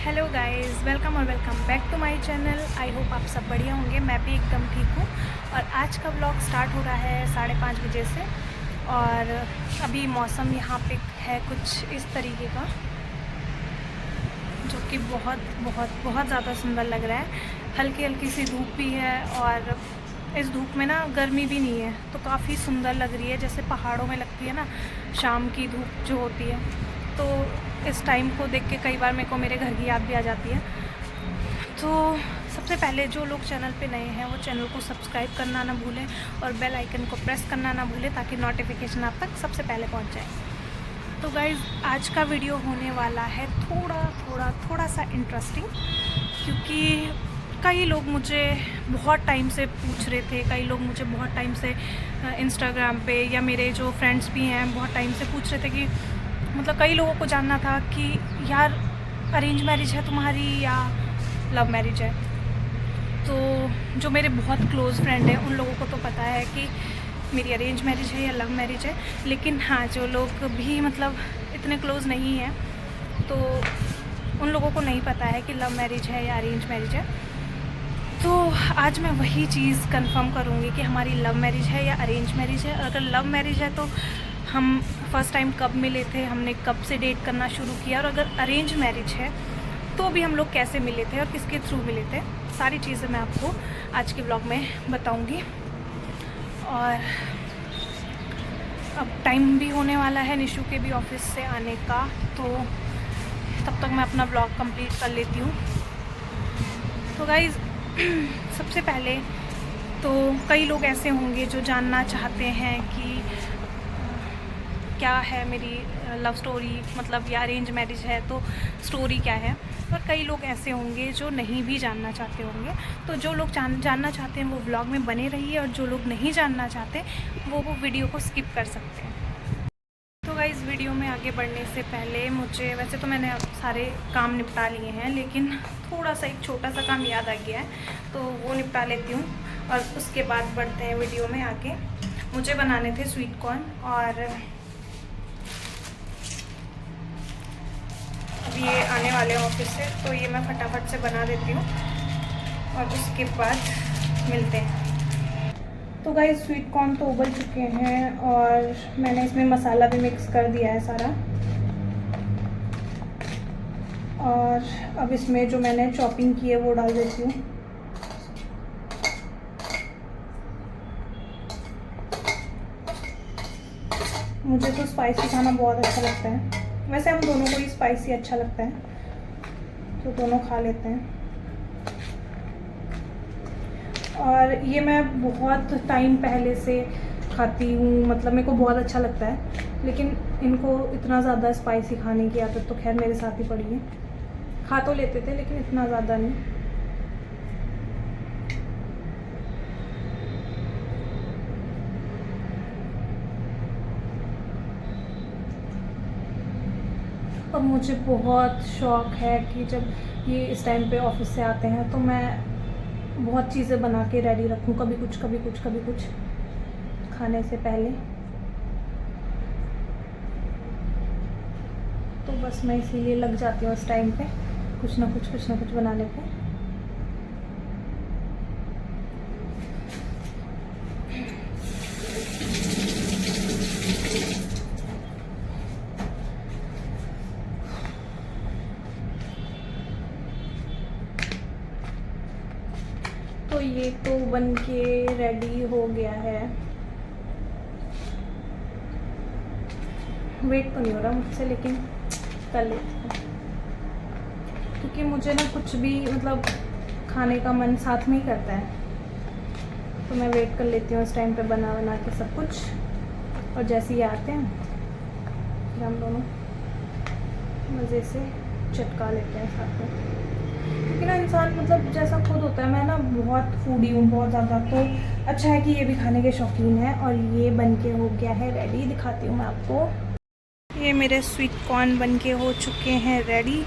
Hello guys, welcome और welcome back to my channel. I hope आप सब बढ़िया होंगे। मैं भी एकदम ठीक हूँ। और आज का व्लॉग स्टार्ट हो रहा है 5:30 बजे से। और अभी मौसम यहाँ पे है कुछ इस तरीके का, जो कि बहुत बहुत बहुत ज़्यादा सुंदर लग रहा है। हल्की हल्की सी धूप भी है और इस धूप में ना गर्मी भी नहीं है, तो काफ़ी सुंदर लग रही है, जैसे पहाड़ों में लगती है ना शाम की धूप जो होती है। तो इस टाइम को देख के कई बार मेरे को मेरे घर की याद भी आ जाती है। तो सबसे पहले जो लोग चैनल पे नए हैं वो चैनल को सब्सक्राइब करना ना भूलें और बेल आइकन को प्रेस करना ना भूलें, ताकि नोटिफिकेशन आप तक सबसे पहले पहुंच जाए। तो गाइज़, आज का वीडियो होने वाला है थोड़ा सा इंटरेस्टिंग, क्योंकि कई लोग मुझे बहुत टाइम से पूछ रहे थे, कई लोग मुझे बहुत टाइम से इंस्टाग्राम पे या मेरे जो फ्रेंड्स भी हैं बहुत टाइम से पूछ रहे थे कि मतलब कई लोगों को जानना था कि यार अरेंज मैरिज है तुम्हारी या लव मैरिज है। तो जो मेरे बहुत क्लोज़ फ्रेंड हैं उन लोगों को तो पता है कि मेरी अरेंज मैरिज है या लव मैरिज है, लेकिन हाँ, जो लोग भी मतलब इतने क्लोज़ नहीं हैं तो उन लोगों को नहीं पता है कि लव मैरिज है या अरेंज मैरिज है। तो आज मैं वही चीज़ कंफर्म करूँगी कि हमारी लव मैरिज है या अरेंज मैरिज है। अगर लव मैरिज है तो हम फर्स्ट टाइम कब मिले थे, हमने कब से डेट करना शुरू किया, और अगर अरेंज मैरिज है तो भी हम लोग कैसे मिले थे और किसके थ्रू मिले थे। सारी चीज़ें मैं आपको आज के ब्लॉग में बताऊँगी। और अब टाइम भी होने वाला है निशु के भी ऑफिस से आने का, तो तब तक मैं अपना ब्लॉग कंप्लीट कर लेती हूँ। तो गाइज़, सबसे पहले तो कई लोग ऐसे होंगे जो जानना चाहते हैं कि क्या है मेरी लव स्टोरी, मतलब या अरेंज मैरिज है तो स्टोरी क्या है। और कई लोग ऐसे होंगे जो नहीं भी जानना चाहते होंगे। तो जो लोग जानना चाहते हैं वो व्लॉग में बने रहिए, और जो लोग नहीं जानना चाहते वो वीडियो को स्किप कर सकते हैं। तो गाइस, वीडियो में आगे बढ़ने से पहले मुझे, वैसे तो मैंने अब सारे काम निपटा लिए हैं, लेकिन थोड़ा सा एक छोटा सा काम याद आ गया है, तो वो निपटा लेती हूँ और उसके बाद बढ़ते हैं वीडियो में आगे। मुझे बनाने थे स्वीट कॉर्न, और अभी ये आने वाले हैं ऑफिस से, तो ये मैं फटाफट से बना देती हूँ और उसके बाद मिलते हैं। तो गाइस, स्वीट कॉर्न तो उबल चुके हैं और मैंने इसमें मसाला भी मिक्स कर दिया है सारा। और अब इसमें जो मैंने चॉपिंग की है वो डाल देती हूँ। मुझे तो स्पाइसी खाना बहुत अच्छा लगता है, वैसे हम दोनों को ही स्पाइसी अच्छा लगता है, तो दोनों खा लेते हैं। और ये मैं बहुत टाइम पहले से खाती हूँ, मतलब मेरे को बहुत अच्छा लगता है, लेकिन इनको इतना ज़्यादा स्पाइसी खाने की आदत तो खैर मेरे साथ ही पड़ी है। खा तो लेते थे लेकिन इतना ज़्यादा नहीं। और मुझे बहुत शौक़ है कि जब ये इस टाइम पे ऑफिस से आते हैं तो मैं बहुत चीज़ें बना के रेडी रखूँ, कभी कुछ कभी कुछ कभी कुछ खाने से पहले। तो बस मैं इसीलिए लग जाती हूँ इस टाइम पे कुछ ना कुछ बनाने पे। तो ये तो बन के रेडी हो गया है। वेट तो नहीं हो रहा मुझसे, लेकिन कर लेती हूँ, क्योंकि मुझे ना कुछ भी मतलब खाने का मन साथ में ही करता है, तो मैं वेट कर लेती हूँ इस टाइम पे बना के सब कुछ। और जैसे ही आते हैं फिर हम दोनों मज़े से चटका लेते हैं साथ में। क्योंकि ना इंसान मतलब जैसा खुद होता है, मैं ना बहुत फूडी हूँ बहुत ज़्यादा, तो अच्छा है कि ये भी खाने के शौकीन है। और ये बन के हो गया है रेडी, दिखाती हूँ मैं आपको। ये मेरे स्वीट कॉर्न बन के हो चुके हैं रेडी।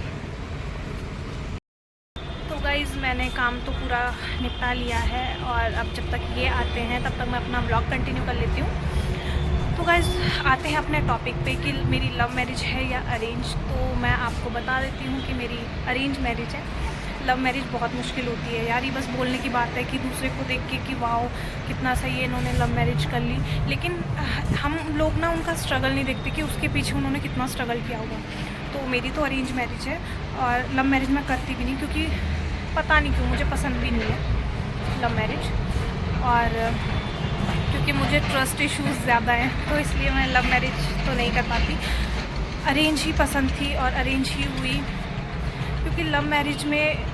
तो गाइज़, मैंने काम तो पूरा निपटा लिया है, और अब जब तक ये आते हैं तब तक मैं अपना व्लॉग कंटिन्यू कर लेती हूँ। तो गाइज़, आते हैं अपने टॉपिक पे कि मेरी लव मैरिज है या अरेंज। तो मैं आपको बता देती हूँ कि मेरी अरेंज मैरिज है। लव मैरिज बहुत मुश्किल होती है यार, ये बस बोलने की बात है कि दूसरे को देख के कि वाओ कितना सही है, इन्होंने लव मैरिज कर ली, लेकिन हम लोग ना उनका स्ट्रगल नहीं देखते कि उसके पीछे उन्होंने कितना स्ट्रगल किया होगा। तो मेरी तो अरेंज मैरिज है और लव मैरिज मैं करती भी नहीं, क्योंकि पता नहीं क्यों मुझे पसंद भी नहीं है लव मैरिज, और क्योंकि मुझे ट्रस्ट इश्यूज़ ज़्यादा हैं, तो इसलिए मैं लव मैरिज तो नहीं कर पाती। अरेंज ही पसंद थी और अरेंज ही हुई, क्योंकि लव मैरिज में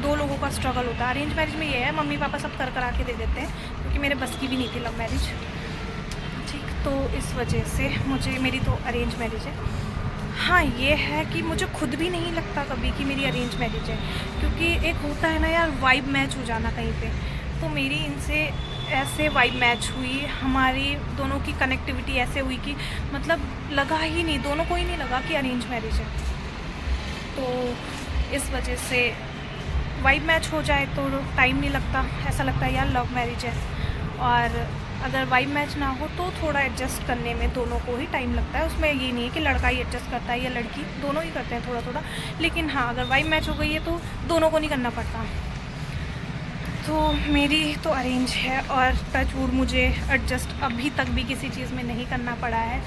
दो लोगों का स्ट्रगल होता है। अरेंज मैरिज में ये है मम्मी पापा सब कर करा के दे देते हैं, क्योंकि मेरे बस की भी नहीं थी लव मैरिज, ठीक, तो इस वजह से मुझे मेरी तो अरेंज मैरिज है। हाँ ये है कि मुझे खुद भी नहीं लगता कभी कि मेरी अरेंज मैरिज है, क्योंकि एक होता है ना यार वाइब मैच हो जाना कहीं पे, तो मेरी इनसे ऐसे वाइब मैच हुई, हमारी दोनों की कनेक्टिविटी ऐसे हुई कि मतलब लगा ही नहीं, दोनों को ही नहीं लगा कि अरेंज मैरिज है। तो इस वजह से वाइब मैच हो जाए तो टाइम नहीं लगता, ऐसा लगता है यार लव मैरिज है। और अगर वाइब मैच ना हो तो थोड़ा एडजस्ट करने में दोनों को ही टाइम लगता है, उसमें ये नहीं है कि लड़का ही एडजस्ट करता है या लड़की, दोनों ही करते हैं थोड़ा थोड़ा। लेकिन हाँ अगर वाइब मैच हो गई है तो दोनों को नहीं करना पड़ता। तो मेरी तो अरेंज है और टचवुड मुझे एडजस्ट अभी तक भी किसी चीज़ में नहीं करना पड़ा है।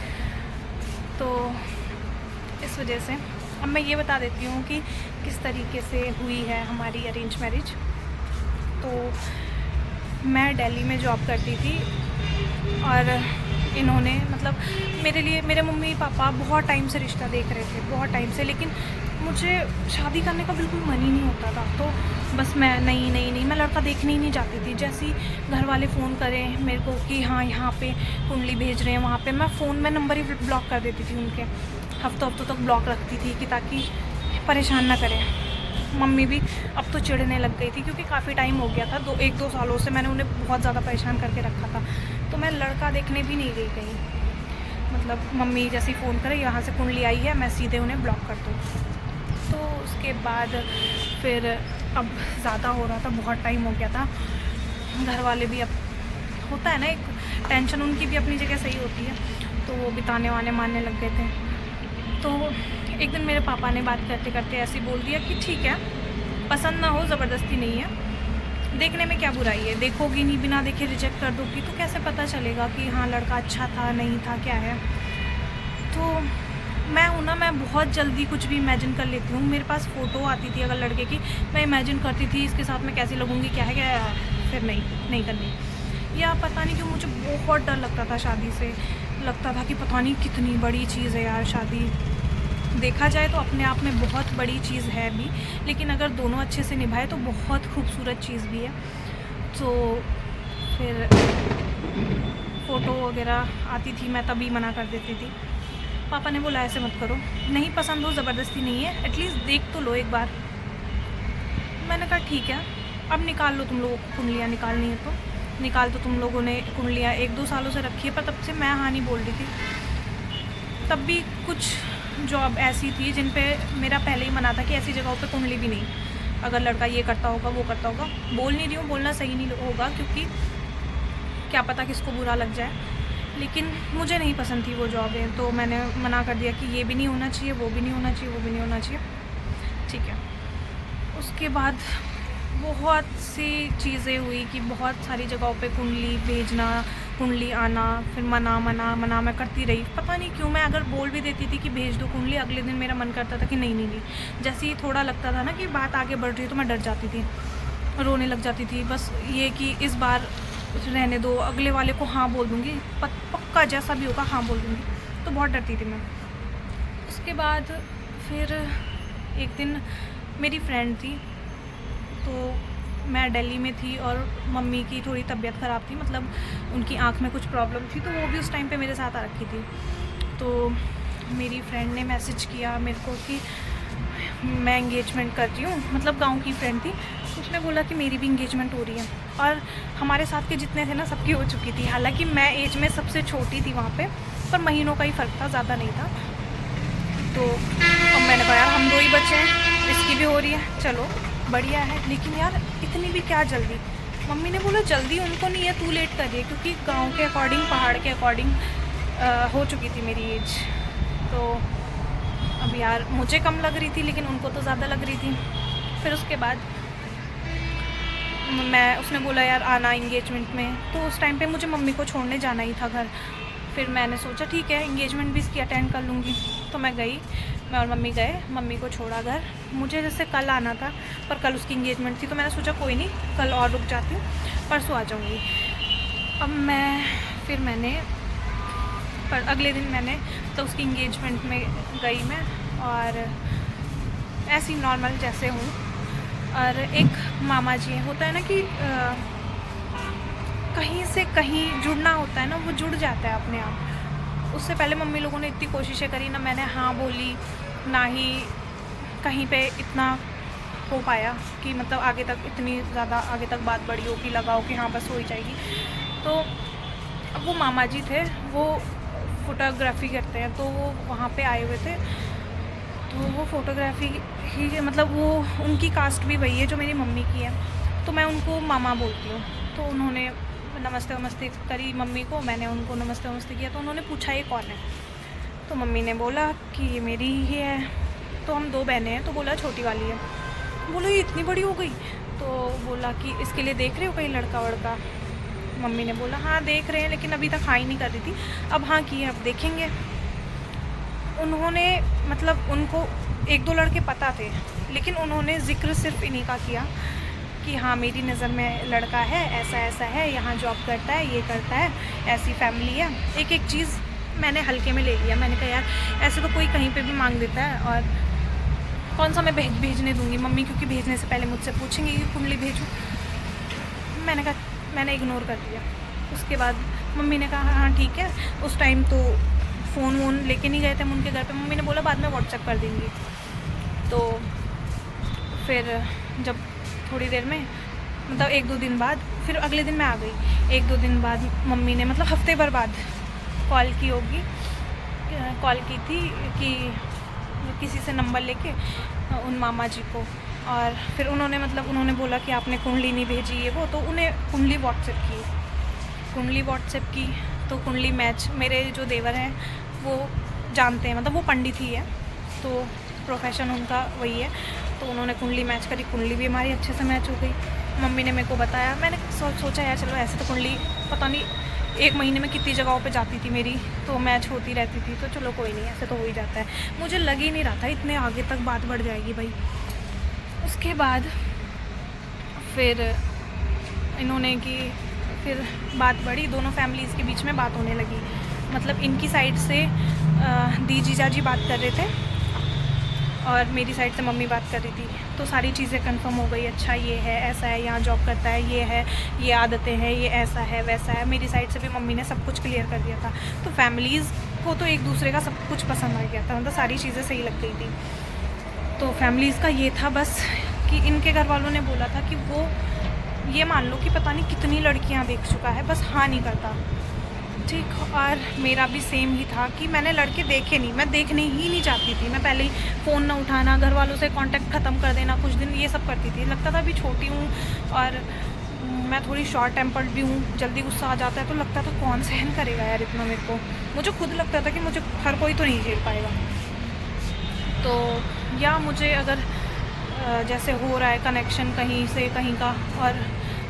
तो इस वजह से अब मैं ये बता देती हूँ कि किस तरीके से हुई है हमारी अरेंज मैरिज। तो मैं दिल्ली में जॉब करती थी और इन्होंने मतलब मेरे लिए, मेरे मम्मी पापा बहुत टाइम से रिश्ता देख रहे थे, बहुत टाइम से, लेकिन मुझे शादी करने का बिल्कुल मन ही नहीं होता था। तो बस मैं नहीं मैं लड़का देखने ही नहीं जाती थी। जैसे ही घर वाले फ़ोन करें मेरे को कि हाँ यहाँ पे कुंडली भेज रहे हैं, वहाँ पे मैं फ़ोन में नंबर ही ब्लॉक कर देती थी उनके, हफ्तों तक ब्लॉक रखती थी कि ताकि परेशान ना करें। मम्मी भी अब तो चिढ़ने लग गई थी, क्योंकि काफ़ी टाइम हो गया था, 1-2 सालों से मैंने उन्हें बहुत ज़्यादा परेशान करके रखा था। तो मैं लड़का देखने भी नहीं गई कहीं, मतलब मम्मी जैसे ही फ़ोन करे यहाँ से कुंडली आई है मैं सीधे उन्हें ब्लॉक कर दूँ। तो उसके बाद फिर अब ज़्यादा हो रहा था, बहुत टाइम हो गया था, घर वाले भी, अब होता है ना एक टेंशन, उनकी भी अपनी जगह सही होती है, तो वो भी ताने वाने मारने लग गए थे। तो एक दिन मेरे पापा ने बात करते करते ऐसे बोल दिया कि ठीक है, पसंद ना हो ज़बरदस्ती नहीं है, देखने में क्या बुराई है, देखोगी नहीं, बिना देखे रिजेक्ट कर दोगी तो कैसे पता चलेगा कि हाँ लड़का अच्छा था नहीं था क्या है। तो मैं हूँ ना, मैं बहुत जल्दी कुछ भी इमेजिन कर लेती हूँ। मेरे पास फ़ोटो आती थी अगर लड़के की, मैं इमेजिन करती थी इसके साथ मैं कैसी लगूँगी, क्या है क्या, फिर नहीं करनी। या पता नहीं क्यों मुझे बहुत डर लगता था शादी से, लगता था कि पता नहीं कितनी बड़ी चीज़ है यार शादी। देखा जाए तो अपने आप में बहुत बड़ी चीज़ है भी, लेकिन अगर दोनों अच्छे से निभाए तो बहुत खूबसूरत चीज़ भी है। तो फिर फ़ोटो वगैरह आती थी, मैं तभी मना कर देती थी। पापा ने बोला ऐसे मत करो, नहीं पसंद हो ज़बरदस्ती नहीं है, एटलीस्ट देख तो लो एक बार। मैंने कहा ठीक है, अब निकाल लो, तुम लोगों को कुंडलियाँ निकालनी है तो निकाल, तो तुम लोगों ने कुंडलियाँ 1-2 सालों से रखी है, पर तब से मैं हाँ नहीं बोल रही थी। तब भी कुछ जॉब ऐसी थी जिन पे मेरा पहले ही मना था कि ऐसी जगहों पे कुंडली भी नहीं, अगर लड़का ये करता होगा वो करता होगा। बोल नहीं रही हूँ, बोलना सही नहीं होगा, क्योंकि क्या पता किसको बुरा लग जाए, लेकिन मुझे नहीं पसंद थी वो जॉबें, तो मैंने मना कर दिया कि ये भी नहीं होना चाहिए, वो भी नहीं होना चाहिए, वो भी नहीं होना चाहिए, ठीक है। उसके बाद बहुत सी चीज़ें हुई कि बहुत सारी जगहों पे कुंडली भेजना, कुंडली आना, फिर मना मैं करती रही। पता नहीं क्यों, मैं अगर बोल भी देती थी कि भेज दो कुंडली, अगले दिन मेरा मन करता था कि नहीं। जैसे ही थोड़ा लगता था ना कि बात आगे बढ़ रही है तो मैं डर जाती थी, रोने लग जाती थी। बस ये कि इस बार रहने दो, अगले वाले को हाँ बोल दूँगी, पक्का जैसा भी होगा हाँ बोल दूँगी, तो बहुत डरती थी मैं। उसके बाद फिर एक दिन मेरी फ्रेंड थी, तो मैं दिल्ली में थी और मम्मी की थोड़ी तबीयत ख़राब थी, मतलब उनकी आँख में कुछ प्रॉब्लम थी, तो वो भी उस टाइम पे मेरे साथ आ रखी थी। तो मेरी फ्रेंड ने मैसेज किया मेरे को कि मैं इंगेजमेंट कर रही हूँ, मतलब गांव की फ्रेंड थी, उसने बोला कि मेरी भी इंगेजमेंट हो रही है। और हमारे साथ के जितने थे ना सबकी हो चुकी थी, हालांकि मैं एज में सबसे छोटी थी वहाँ पे, पर महीनों का ही फ़र्क था, ज़्यादा नहीं था। तो अब मैंने कहा यार हम 2 ही बच्चे हैं, इसकी भी हो रही है, चलो बढ़िया है, लेकिन यार इतनी भी क्या जल्दी। मम्मी ने बोला जल्दी उनको नहीं है, तू लेट कर रही है, क्योंकि गांव के अकॉर्डिंग, पहाड़ के अकॉर्डिंग हो चुकी थी मेरी एज। तो अब यार मुझे कम लग रही थी लेकिन उनको तो ज़्यादा लग रही थी। फिर उसके बाद उसने बोला यार आना इंगेजमेंट में, तो उस टाइम पे मुझे मम्मी को छोड़ने जाना ही था घर। फिर मैंने सोचा ठीक है इंगेजमेंट भी इसकी अटेंड कर लूँगी, तो मैं गई, मैं और मम्मी गए, मम्मी को छोड़ा घर। मुझे जैसे कल आना था पर कल उसकी इंगेजमेंट थी, तो मैंने सोचा कोई नहीं कल और रुक जाती हूँ, परसों आ जाऊँगी। अब मैंने पर अगले दिन मैंने तो उसकी इंगेजमेंट में गई मैं, और ऐसी नॉर्मल जैसे हूँ। और एक मामा जी होता है ना कि कहीं से कहीं जुड़ना होता है ना, वो जुड़ जाता है अपने आप। उससे पहले मम्मी लोगों ने इतनी कोशिशें करी ना, मैंने हाँ बोली ना ही कहीं पे इतना हो पाया कि मतलब आगे तक इतनी ज़्यादा आगे तक बात बढ़ी हो कि लगाओ कि हाँ बस हो ही जाएगी। तो अब वो मामा जी थे, वो फ़ोटोग्राफ़ी करते हैं, तो वो वहाँ पे आए हुए थे। तो वो फ़ोटोग्राफ़ी ही मतलब वो उनकी कास्ट भी वही है जो मेरी मम्मी की है, तो मैं उनको मामा बोलती हूँ। तो उन्होंने नमस्ते वमस्ते करी मम्मी को, मैंने उनको नमस्ते वमस्ते किया। तो उन्होंने पूछा ये कौन है, तो मम्मी ने बोला कि ये मेरी ही है। तो हम 2 बहनें हैं, तो बोला छोटी वाली है। बोलो ये इतनी बड़ी हो गई, तो बोला कि इसके लिए देख रहे हो कहीं लड़का वड़का। मम्मी ने बोला हाँ देख रहे हैं, लेकिन अभी तक हाँ ही नहीं कर रही थी, अब हाँ की है, अब देखेंगे। उन्होंने मतलब उनको 1-2 लड़के पता थे, लेकिन उन्होंने ज़िक्र सिर्फ इन्हीं का किया कि हाँ मेरी नज़र में लड़का है, ऐसा ऐसा है, यहाँ जॉब करता है, ये करता है, ऐसी फैमिली है। एक एक चीज़ मैंने हल्के में ले लिया। मैंने कहा यार ऐसे तो कोई कहीं पे भी मांग देता है, और कौन सा मैं भेजने दूँगी मम्मी, क्योंकि भेजने से पहले मुझसे पूछेंगी कि कुंडली भेजूँ। मैंने कहा, मैंने इग्नोर कर दिया। उसके बाद मम्मी ने कहा हाँ ठीक है। उस टाइम तो फ़ोन वोन लेके नहीं गए थे हम उनके घर पे। मम्मी ने बोला बाद में व्हाट्सएप कर देंगी। तो फिर जब थोड़ी देर में मतलब 1-2 दिन बाद, फिर अगले दिन मैं आ गई। 1-2 दिन बाद मम्मी ने मतलब हफ्ते भर बाद कॉल की होगी, कॉल की थी कि किसी से नंबर लेके उन मामा जी को, और फिर उन्होंने बोला कि आपने कुंडली नहीं भेजी है वो, तो उन्हें कुंडली व्हाट्सएप की। तो कुंडली मैच मेरे जो देवर हैं वो जानते हैं, मतलब वो पंडित ही है, तो प्रोफेशन उनका वही है। तो उन्होंने कुंडली मैच करी, कुंडली भी हमारी अच्छे से मैच हो गई। मम्मी ने मेरे को बताया, मैंने सोचा यार चलो ऐसे तो कुंडली पता नहीं 1 महीने में कितनी जगहों पे जाती थी मेरी, तो मैच होती रहती थी, तो चलो कोई नहीं, ऐसे तो हो ही जाता है। मुझे लग ही नहीं रहा था इतने आगे तक बात बढ़ जाएगी भाई। उसके बाद फिर इन्होंने की फिर बात बढ़ी, दोनों फैमिलीज़ के बीच में बात होने लगी। मतलब इनकी साइड से दी जीजा जी बात कर रहे थे और मेरी साइड से मम्मी बात कर रही थी। तो सारी चीज़ें कंफर्म हो गई, अच्छा ये है, ऐसा है, यहाँ जॉब करता है, ये है, ये आदतें हैं, ये ऐसा है, वैसा है। मेरी साइड से भी मम्मी ने सब कुछ क्लियर कर दिया था। तो फैमिलीज़ को तो एक दूसरे का सब कुछ पसंद आ गया था, मतलब सारी चीज़ें सही लग गई थी। तो फैमिलीज़ का ये था बस कि इनके घर वालों ने बोला था कि वो ये मान लो कि पता नहीं कितनी लड़कियां देख चुका है, बस हाँ नहीं करता, ठीक। और मेरा भी सेम ही था कि मैंने लड़के देखे नहीं, मैं देखने ही नहीं चाहती थी। मैं पहले ही फ़ोन ना उठाना, घर वालों से कांटेक्ट ख़त्म कर देना कुछ दिन, ये सब करती थी। लगता था अभी छोटी हूँ और मैं थोड़ी शॉर्ट टेम्पर्ड भी हूँ, जल्दी गुस्सा आ जाता है, तो लगता था कौन सहन करेगा यार इतना मेरे को। मुझे खुद लगता था कि मुझे हर कोई तो नहीं झेल पाएगा। तो या मुझे अगर जैसे हो रहा है कनेक्शन कहीं से कहीं का, और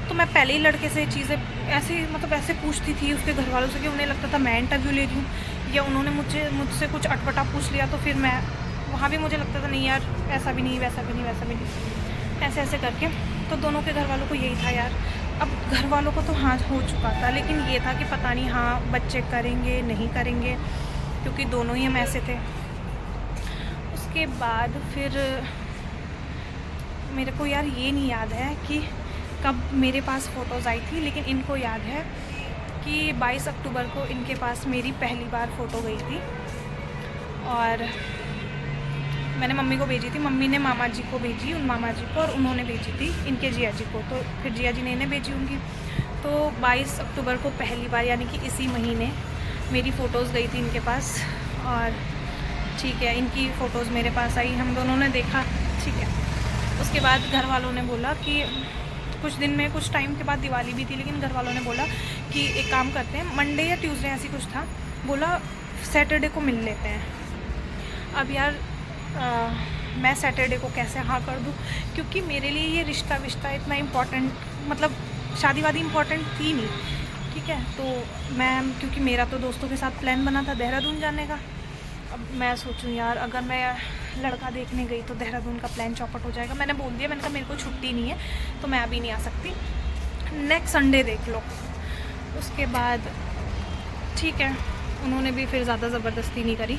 तो मैं पहले ही लड़के से चीज़ें ऐसे पूछती थी उसके घर वालों से कि उन्हें लगता था मैं इंटरव्यू ले रही हूँ, या उन्होंने मुझसे कुछ अटपटा पूछ लिया, तो फिर मैं वहाँ भी मुझे लगता था नहीं यार ऐसा भी नहीं, वैसा भी नहीं, वैसा भी नहीं, ऐसे करके। तो दोनों के घर वालों को यही था यार। अब घर वालों को तो हाँ हो चुका था, लेकिन ये था कि पता नहीं हाँ बच्चे करेंगे नहीं करेंगे, क्योंकि दोनों ही हम ऐसे थे। उसके बाद फिर मेरे को यार ये नहीं याद है कि कब मेरे पास फ़ोटोज़ आई थी, लेकिन इनको याद है कि 22 अक्टूबर को इनके पास मेरी पहली बार फ़ोटो गई थी, और मैंने मम्मी को भेजी थी, मम्मी ने मामा जी को भेजी, उन मामा जी को, और उन्होंने भेजी थी इनके जिया जी को, तो फिर जिया जी ने इन्हें भेजी उनकी। तो 22 अक्टूबर को पहली बार, यानी कि इसी महीने मेरी फ़ोटोज़ गई थी इनके पास, और ठीक है इनकी फ़ोटोज़ मेरे पास आई, हम दोनों ने देखा, ठीक है। उसके बाद घर वालों ने बोला कि कुछ दिन में, कुछ टाइम के बाद दिवाली भी थी, लेकिन घर वालों ने बोला कि एक काम करते हैं, मंडे या ट्यूसडे ऐसी कुछ था, बोला सैटरडे को मिल लेते हैं। अब यार मैं सैटरडे को कैसे हाँ कर दूँ, क्योंकि मेरे लिए ये रिश्ता विश्ता इतना इम्पोर्टेंट, मतलब शादी वादी इम्पोर्टेंट थी नहीं, ठीक है। तो मैं, क्योंकि मेरा तो दोस्तों के साथ प्लान बना था देहरादून जाने का, अब मैं सोचूं यार अगर मैं लड़का देखने गई तो देहरादून का प्लान चौपट हो जाएगा। मैंने बोल दिया, मैंने कहा मेरे को छुट्टी नहीं है तो मैं अभी नहीं आ सकती, नेक्स्ट संडे देख लो। उसके बाद ठीक है, उन्होंने भी फिर ज़्यादा ज़बरदस्ती नहीं करी,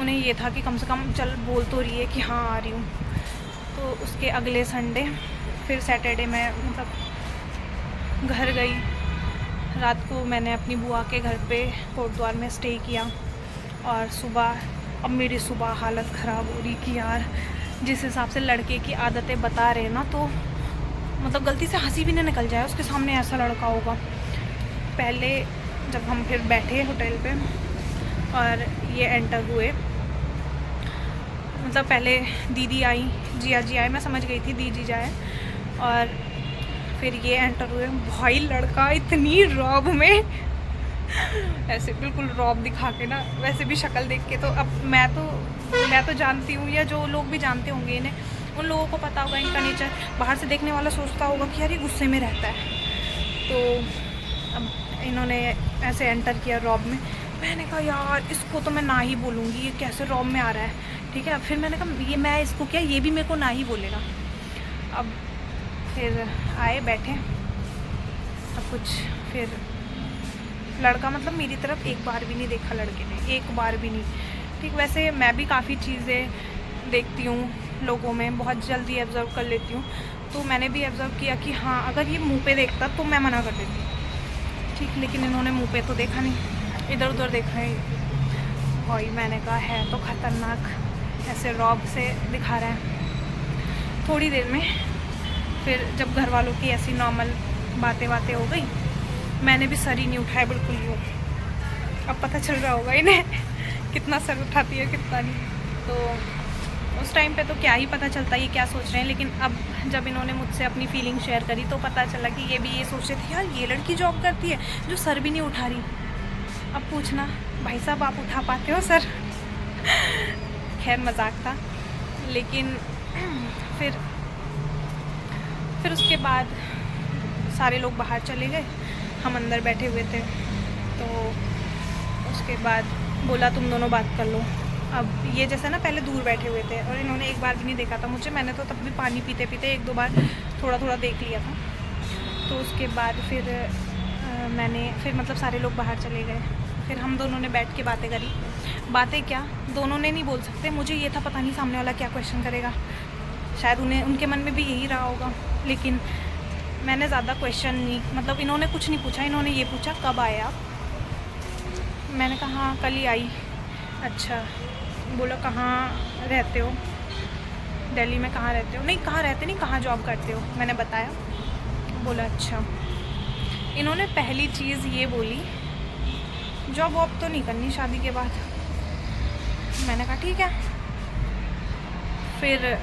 उन्हें ये था कि कम से कम चल बोल तो रही है कि हाँ आ रही हूँ। तो उसके अगले संडे फिर सैटरडे मैं मतलब घर गई, रात को मैंने अपनी बुआ के घर पे कोटद्वार में स्टे किया। और सुबह, अब मेरी सुबह हालत ख़राब हो रही कि यार जिस हिसाब से लड़के की आदतें बता रहे हैं ना, तो मतलब गलती से हंसी भी नहीं निकल जाए उसके सामने, ऐसा लड़का होगा। पहले जब हम फिर बैठे होटल पे और ये एंटर हुए, मतलब पहले दीदी आई, जिया जी आए, मैं समझ गई थी दीदी जाए, और फिर ये एंटर हुए। भाई लड़का इतनी रौब में ऐसे बिल्कुल रौब दिखा के ना, वैसे भी शक्ल देख के तो अब मैं तो जानती हूँ, या जो लोग भी जानते होंगे इन्हें, उन लोगों को पता होगा इनका नेचर। बाहर से देखने वाला सोचता होगा कि यार ये गुस्से में रहता है। तो अब इन्होंने ऐसे एंटर किया रौब में। मैंने कहा यार इसको तो मैं ना ही बोलूँगी, ये कैसे रौब में आ रहा है, ठीक है। फिर मैंने कहा ये मैं इसको क्या, ये भी मेरे को ना ही बोलेगा। अब फिर आए बैठे, अब कुछ फिर लड़का मतलब मेरी तरफ एक बार भी नहीं देखा लड़के ने, एक बार भी नहीं, ठीक। वैसे मैं भी काफ़ी चीज़ें देखती हूँ लोगों में, बहुत जल्दी ऑब्ज़र्व कर लेती हूँ। तो मैंने भी ऑब्ज़र्व किया कि हाँ अगर ये मुंह पे देखता तो मैं मना कर देती, ठीक। लेकिन इन्होंने मुंह पे तो देखा नहीं, इधर उधर देखा है। और मैंने कहा है तो ख़तरनाक, ऐसे रौब से दिखा रहा है। थोड़ी देर में फिर जब घर वालों की ऐसी नॉर्मल बातें हो गई, मैंने भी सर ही नहीं उठाया, बिल्कुल यूँ। अब पता चल रहा होगा इन्हें कितना सर उठाती है कितना नहीं। तो उस टाइम पे तो क्या ही पता चलता ये क्या सोच रहे हैं, लेकिन अब जब इन्होंने मुझसे अपनी फीलिंग शेयर करी तो पता चला कि ये भी ये सोच रहे थे यार ये लड़की जॉब करती है जो सर भी नहीं उठा रही। अब पूछना भाई साहब आप उठा पाते हो सर? खैर मजाक था। लेकिन फिर उसके बाद सारे लोग बाहर चले गए, हम अंदर बैठे हुए थे। तो उसके बाद बोला तुम दोनों बात कर लो। अब ये जैसे ना पहले दूर बैठे हुए थे और इन्होंने एक बार भी नहीं देखा था मुझे, मैंने तो तब भी पानी पीते पीते एक दो बार थोड़ा देख लिया था। तो उसके बाद फिर मैंने फिर मतलब सारे लोग बाहर चले गए, फिर हम दोनों ने बैठ के बातें करी। बातें क्या, दोनों ने नहीं बोल सकते, मुझे ये था पता नहीं सामने वाला क्या क्वेश्चन करेगा, शायद उनके मन में भी यही रहा होगा। लेकिन मैंने ज़्यादा क्वेश्चन नहीं, मतलब इन्होंने कुछ नहीं पूछा, इन्होंने ये पूछा कब आए आप? मैंने कहा हाँ कल ही आई। अच्छा, बोला कहाँ रहते हो? दिल्ली में। कहाँ रहते हो? नहीं कहाँ रहते नहीं, कहाँ जॉब करते हो? मैंने बताया। बोला अच्छा। इन्होंने पहली चीज़ ये बोली जॉब वॉब तो नहीं करनी शादी के बाद। मैंने कहा ठीक है। फिर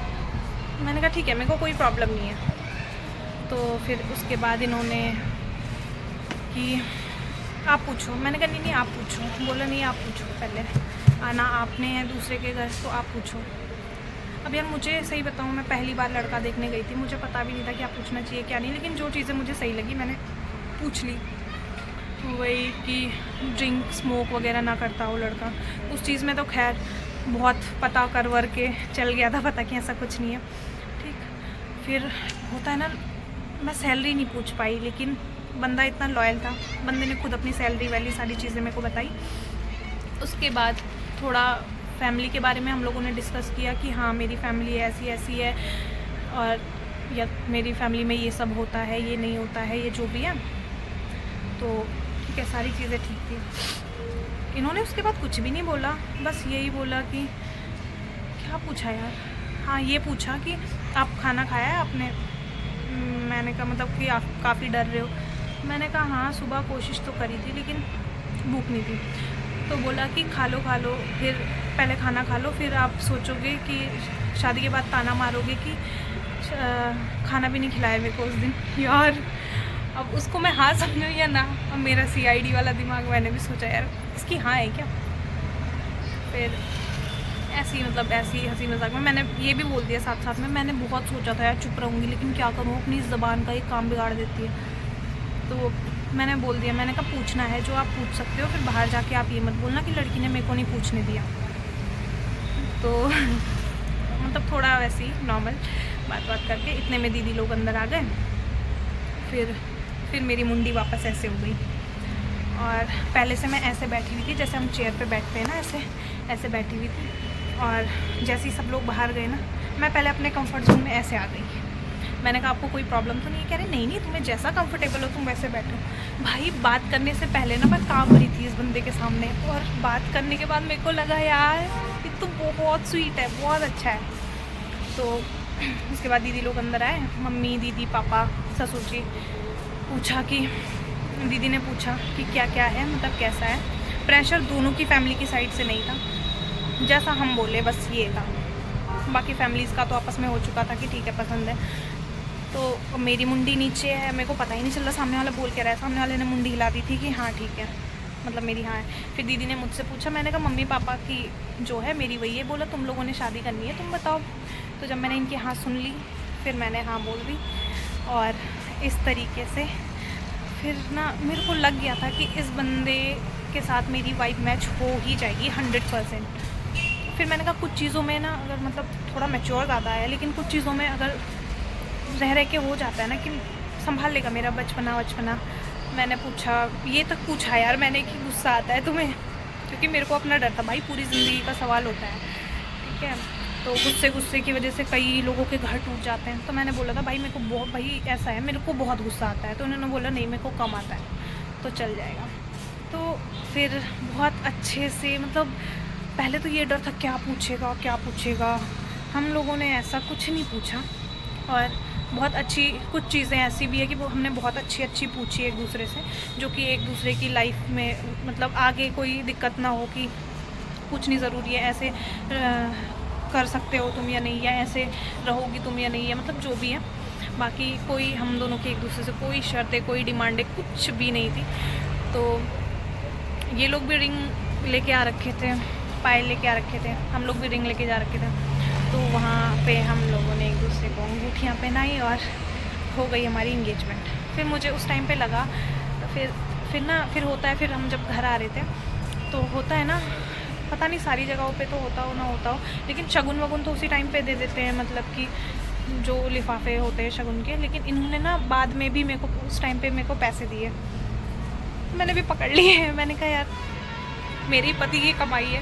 मैंने कहा ठीक है, मेरे को कोई प्रॉब्लम नहीं है। तो फिर उसके बाद इन्होंने कि आप पूछो। मैंने कहा नहीं आप पूछो। बोला नहीं आप पूछो, पहले आना आपने है दूसरे के घर, तो आप पूछो। अब यार मुझे सही बताऊँ, मैं पहली बार लड़का देखने गई थी, मुझे पता भी नहीं था क्या पूछना चाहिए क्या नहीं, लेकिन जो चीज़ें मुझे सही लगी मैंने पूछ ली। वही कि ड्रिंक स्मोक वगैरह ना करता हो लड़का, उस चीज़ में तो खैर बहुत पता कर वर के चल गया था पता कि ऐसा कुछ नहीं है, ठीक। फिर होता है ना, मैं सैलरी नहीं पूछ पाई, लेकिन बंदा इतना लॉयल था, बंदे ने खुद अपनी सैलरी वाली सारी चीज़ें मेरे को बताई। उसके बाद थोड़ा फैमिली के बारे में हम लोगों ने डिस्कस किया कि हाँ मेरी फैमिली ऐसी ऐसी है, और या मेरी फैमिली में ये सब होता है, ये नहीं होता है, ये जो भी है। तो ठीक है, सारी चीज़ें ठीक थी। इन्होंने उसके बाद कुछ भी नहीं बोला, बस यही बोला कि क्या पूछा यार, हाँ ये पूछा कि आप खाना खाया है आपने? मैंने कहा मतलब कि आप काफ़ी डर रहे हो। मैंने कहा हाँ सुबह कोशिश तो करी थी लेकिन भूख नहीं थी। तो बोला कि खा लो, फिर पहले खाना खा लो, फिर आप सोचोगे कि शादी के बाद ताना मारोगे कि खाना भी नहीं खिलाया मेरे को उस दिन। यार अब उसको मैं हाँ समझूँ या ना, अब मेरा CID वाला दिमाग, मैंने भी सोचा यार इसकी हाँ है क्या। फिर ऐसी मतलब ऐसी हंसी मजाक में मैंने ये भी बोल दिया साथ साथ में। मैंने बहुत सोचा था यार चुप रहूँगी, लेकिन क्या करूँ, अपनी ज़बान का एक काम बिगाड़ देती है। तो मैंने बोल दिया, मैंने कहा पूछना है जो आप पूछ सकते हो, फिर बाहर जाके आप ये मत बोलना कि लड़की ने मेरे को नहीं पूछने दिया। तो मतलब थोड़ा वैसे ही नॉर्मल बात करके इतने में दीदी लोग अंदर आ गए। फिर मेरी मुंडी वापस ऐसे हो गई। और पहले से मैं ऐसे बैठी हुई थी, जैसे हम चेयर पे बैठते हैं ना, ऐसे बैठी हुई थी। और जैसे ही सब लोग बाहर गए ना, मैं पहले अपने कंफर्ट जोन में ऐसे आ गई। मैंने कहा आपको कोई प्रॉब्लम तो नहीं? कह रहे नहीं तुम्हें जैसा कंफर्टेबल हो तुम वैसे बैठो। भाई बात करने से पहले ना मैं काम रही थी इस बंदे के सामने, और बात करने के बाद मेरे को लगा यार ये तो बहुत स्वीट है, बहुत अच्छा है। तो उसके बाद दीदी लोग अंदर आए, मम्मी, दीदी, पापा, ससुर जी। दीदी ने पूछा कि क्या क्या है, मतलब कैसा है। प्रेशर दोनों की फैमिली की साइड से नहीं था, जैसा हम बोले बस ये था। बाकी फैमिलीज़ का तो आपस में हो चुका था कि ठीक है पसंद है। तो मेरी मुंडी नीचे है, मेरे को पता ही नहीं चल रहा सामने वाला बोल के रहा है। सामने वाले ने मुंडी हिला दी थी कि हाँ ठीक है, मतलब मेरी हाँ है। फिर दीदी ने मुझसे पूछा, मैंने कहा मम्मी पापा की जो है मेरी वही है। बोला तुम लोगों ने शादी करनी है, तुम बताओ। तो जब मैंने इनकी हाँ सुन ली, फिर मैंने हाँ बोल दी। और इस तरीके से फिर ना मेरे को लग गया था कि इस बंदे के साथ मेरी वाइब मैच हो ही जाएगी 100%। फिर मैंने कहा कुछ चीज़ों में ना अगर मतलब थोड़ा मैच्योर ज़्यादा है, लेकिन कुछ चीज़ों में अगर रह के हो जाता है ना कि संभाल लेगा मेरा बचपना। मैंने पूछा, ये तक पूछा यार मैंने कि गुस्सा आता है तुम्हें, क्योंकि मेरे को अपना डर था भाई, पूरी ज़िंदगी का सवाल होता है, ठीक है। तो गुस्से की वजह से कई लोगों के घर टूट जाते हैं। तो मैंने बोला था भाई मेरे को बहुत, भाई ऐसा है मेरे को बहुत गुस्सा आता है। तो उन्होंने बोला नहीं मेरे को कम आता है, तो चल जाएगा। तो फिर बहुत अच्छे से, मतलब पहले तो ये डर था क्या पूछेगा। हम लोगों ने ऐसा कुछ नहीं पूछा। और बहुत अच्छी कुछ चीज़ें ऐसी भी है कि वो हमने बहुत अच्छी पूछी एक दूसरे से, जो कि एक दूसरे की लाइफ में मतलब आगे कोई दिक्कत ना हो कि पूछनी ज़रूरी है, ऐसे कर सकते हो तुम या नहीं, या ऐसे रहोगी तुम या नहीं, या मतलब जो भी है। बाकी कोई हम दोनों की एक दूसरे से कोई शर्तें, कोई डिमांडें कुछ भी नहीं थी। तो ये लोग भी रिंग लेके आ रखे थे, पायल लेके आ रखे थे, हम लोग भी रिंग लेके जा रखे थे। तो वहाँ पे हम लोगों ने एक दूसरे को अंगूठियाँ पहनाई और हो गई हमारी इंगेजमेंट। फिर मुझे उस टाइम पे लगा, फिर होता है, फिर हम जब घर आ रहे थे तो होता है ना, पता नहीं सारी जगहों पे तो होता हो ना होता हो, लेकिन शगुन वगुन तो उसी टाइम पे दे देते हैं, मतलब कि जो लिफाफे होते हैं शगुन के। लेकिन इन्होंने ना बाद में भी मेरे को उस टाइम पे मेरे को पैसे दिए, मैंने भी पकड़ लिए हैं। मैंने कहा यार मेरी पति की कमाई है,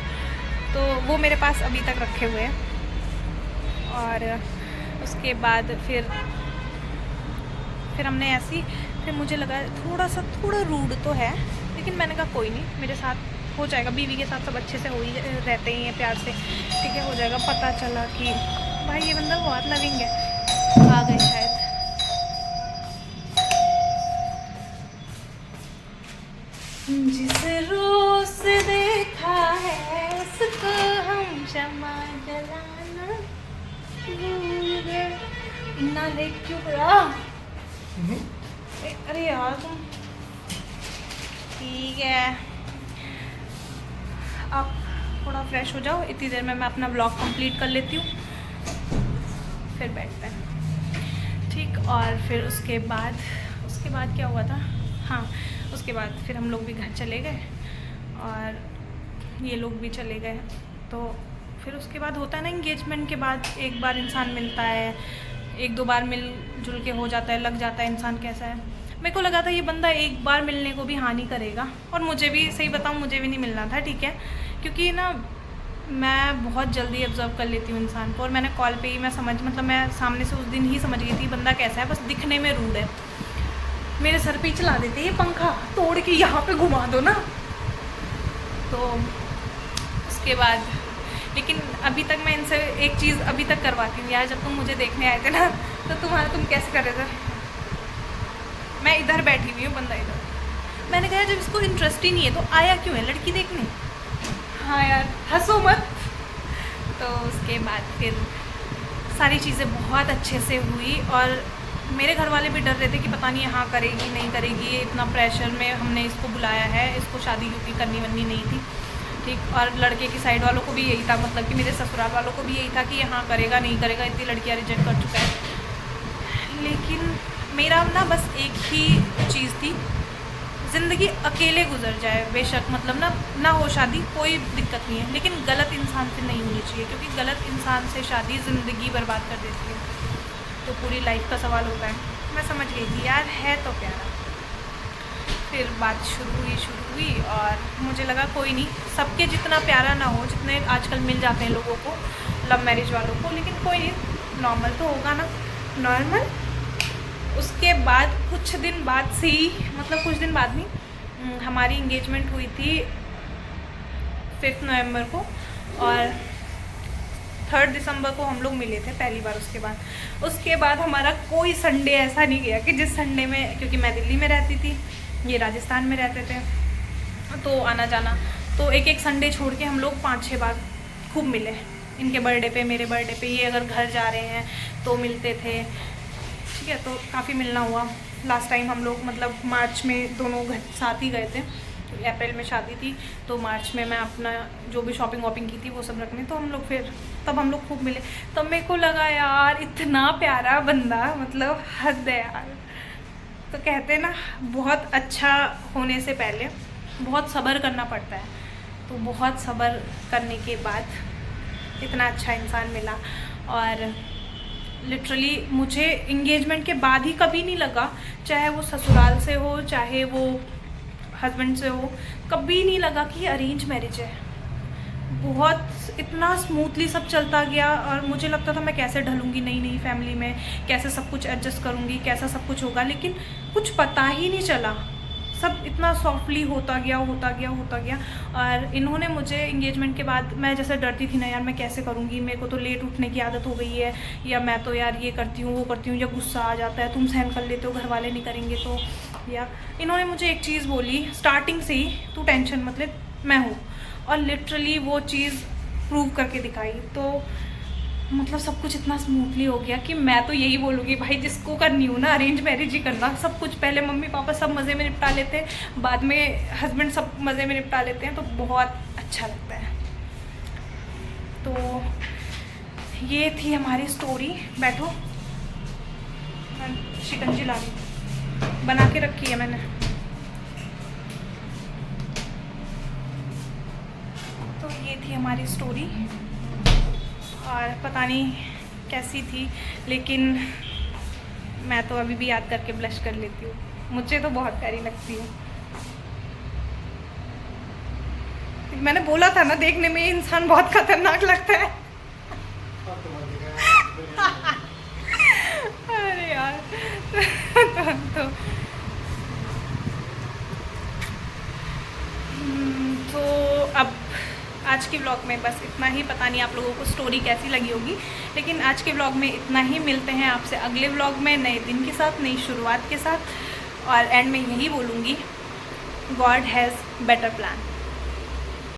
तो वो मेरे पास अभी तक रखे हुए हैं। और उसके बाद फिर हमने ऐसी, फिर मुझे लगा थोड़ा रूड तो है, लेकिन मैंने कहा कोई नहीं, मेरे साथ हो जाएगा, बीवी के साथ सब अच्छे से हो ही रहते ही हैं प्यार से, ठीक है हो जाएगा। पता चला कि भाई ये बंदा बहुत लविंग है। आ गए शायद। जिस रोज देखा है उसको हम शमा जलाना भूल गए। इतना लेट क्यों पड़ा? अरे यार तुम, ठीक है आप थोड़ा फ्रेश हो जाओ, इतनी देर में मैं अपना ब्लॉग कंप्लीट कर लेती हूँ, फिर बैठते हैं, ठीक। और फिर उसके बाद क्या हुआ था, हाँ उसके बाद फिर हम लोग भी घर चले गए और ये लोग भी चले गए। तो फिर उसके बाद होता है ना, इंगेजमेंट के बाद एक बार इंसान मिलता है, एक दो बार मिल जुल के हो जाता है, लग जाता है इंसान कैसा है। मेरे को लगा था ये बंदा एक बार मिलने को भी हानि करेगा, और मुझे भी सही बताऊँ मुझे भी नहीं मिलना था, ठीक है, क्योंकि ना मैं बहुत जल्दी ऑब्जर्व कर लेती हूँ इंसान को। और मैंने कॉल पे ही मतलब मैं सामने से उस दिन ही समझ गई थी बंदा कैसा है, बस दिखने में रूड है। मेरे सर पे ही चला देते, ये पंखा तोड़ के यहाँ पे घुमा दो ना। तो उसके बाद लेकिन अभी तक मैं इनसे एक चीज़ अभी तक करवाती हूँ यार, जब तुम मुझे देखने आए थे ना तो तुम कैसे कर रहे थे, मैं इधर बैठी हुई हूँ, बंदा इधर। मैंने कहा जब इसको इंटरेस्ट ही नहीं है तो आया क्यों है लड़की देखने। हाँ यार हंसो मत। तो उसके बाद फिर सारी चीज़ें बहुत अच्छे से हुई, और मेरे घर वाले भी डर रहे थे कि पता नहीं हाँ करेगी नहीं करेगी, इतना प्रेशर में हमने इसको बुलाया है, इसको शादी क्योंकि करनी वरनी नहीं थी। ठीक। और लड़के की साइड वालों को भी यही था, मतलब कि मेरे ससुराल वालों को भी यही था कि हाँ करेगा नहीं करेगा, इतनी लड़कियाँ रिजेक्ट कर चुका है। लेकिन मेरा ना बस एक ही चीज़ थी, ज़िंदगी अकेले गुजर जाए बेशक, मतलब ना हो शादी कोई दिक्कत नहीं है, लेकिन गलत इंसान से नहीं होनी चाहिए, क्योंकि गलत इंसान से शादी ज़िंदगी बर्बाद कर देती है। तो पूरी लाइफ का सवाल होता है। मैं समझ गई थी यार है तो प्यारा। फिर बात शुरू हुई और मुझे लगा कोई नहीं, सबके जितना प्यारा ना हो जितने आजकल मिल जाते हैं लोगों को लव मैरिज वालों को, लेकिन कोई नहीं, नॉर्मल तो होगा ना, नॉर्मल। उसके बाद कुछ दिन बाद से ही, मतलब कुछ दिन बाद नहीं, हमारी इंगेजमेंट हुई थी 5 नवंबर को, और 3 दिसंबर को हम लोग मिले थे पहली बार। उसके बाद हमारा कोई संडे ऐसा नहीं गया कि जिस संडे में, क्योंकि मैं दिल्ली में रहती थी, ये राजस्थान में रहते थे, तो आना जाना, तो एक संडे छोड़ के हम लोग 5-6 बार खूब मिले। इनके बर्थडे पे, मेरे बर्थडे पे, ये अगर घर जा रहे हैं तो मिलते थे, ठीक है। तो काफ़ी मिलना हुआ। लास्ट टाइम हम लोग मतलब मार्च में दोनों घर साथ ही गए थे, अप्रैल में शादी थी, तो मार्च में मैं अपना जो भी शॉपिंग वॉपिंग की थी वो सब रखने, तो हम लोग फिर तब हम लोग खूब मिले। तब मेरे को लगा यार इतना प्यारा बंदा, मतलब हद है यार। तो कहते हैं ना, बहुत अच्छा होने से पहले बहुत सब्र करना पड़ता है, तो बहुत सब्र करने के बाद इतना अच्छा इंसान मिला। और लिटरली मुझे इंगेजमेंट के बाद ही कभी नहीं लगा, चाहे वो ससुराल से हो चाहे वो हस्बैंड से हो, कभी नहीं लगा कि अरेंज मैरिज है। बहुत इतना स्मूथली सब चलता गया, और मुझे लगता था मैं कैसे ढलूँगी नई नई फैमिली में, कैसे सब कुछ एडजस्ट करूँगी, कैसा सब कुछ होगा, लेकिन कुछ पता ही नहीं चला, सब इतना सॉफ्टली होता गया। और इन्होंने मुझे इंगेजमेंट के बाद, मैं जैसे डरती थी ना यार मैं कैसे करूँगी, मेरे को तो लेट उठने की आदत हो गई है, या मैं तो यार ये करती हूँ वो करती हूँ, या गुस्सा आ जाता है, तुम सहन कर लेते हो घर वाले नहीं करेंगे तो। या इन्होंने मुझे एक चीज़ बोली स्टार्टिंग से ही, तू टेंशन मत ले मैं हूँ, और लिटरली वो चीज़ प्रूव करके दिखाई। तो मतलब सब कुछ इतना स्मूथली हो गया कि मैं तो यही बोलूँगी भाई, जिसको करनी हो ना अरेंज मैरिज ही करना। सब कुछ पहले मम्मी पापा सब मज़े में निपटा लेते हैं, बाद में हस्बैंड सब मज़े में निपटा लेते हैं, तो बहुत अच्छा लगता है। तो ये थी हमारी स्टोरी। बैठो, शिकंजी ला ली, बना के रखी है मैंने। तो ये थी हमारी स्टोरी, और पता नहीं कैसी थी, लेकिन मैं तो अभी भी याद करके ब्लश कर लेती हूँ, मुझे तो बहुत प्यारी लगती है। मैंने बोला था ना, देखने में इंसान बहुत खतरनाक लगता है। अरे यार तो अब आज के व्लॉग में बस इतना ही। पता नहीं आप लोगों को स्टोरी कैसी लगी होगी, लेकिन आज के व्लॉग में इतना ही। मिलते हैं आपसे अगले व्लॉग में नए दिन के साथ, नई शुरुआत के साथ, और एंड में यही बोलूँगी, गॉड हैज़ बेटर प्लान।